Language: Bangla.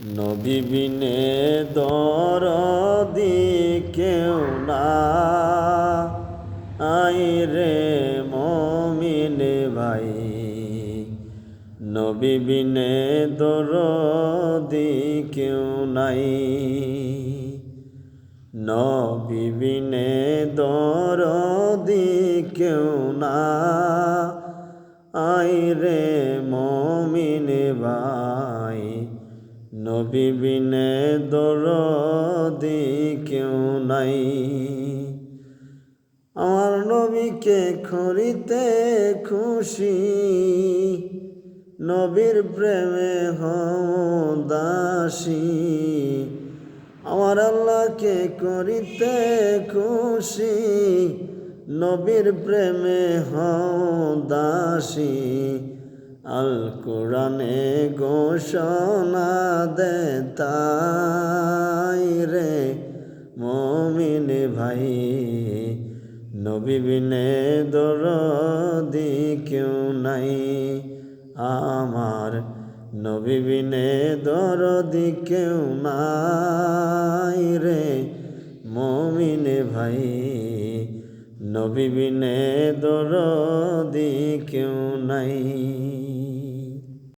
নবী বিনে দরদি কেউ নাই রে মুমিন ভাই। নবী বিনে দরদি কেউ নাই। নবী বিনে দরদি কেউ নাই রে মুমিন ভাই। নবী বিনে দরদি কেউ নাই। আমার নবীকে করিতে খুশি, নবীর প্রেমে হও দাসী। আমার আল্লাহকে করিতে খুশি, নবীর প্রেমে হও দাসী। আল কোরআনে ঘোষণা দে তাই রে মুমিন ভাই। নবী বিনে দরদি কেউ নাই। আমার নবী বিনে দরদি কেউ নাই রে মুমিন ভাই। নবী বিনে দরদি কেউ নাই।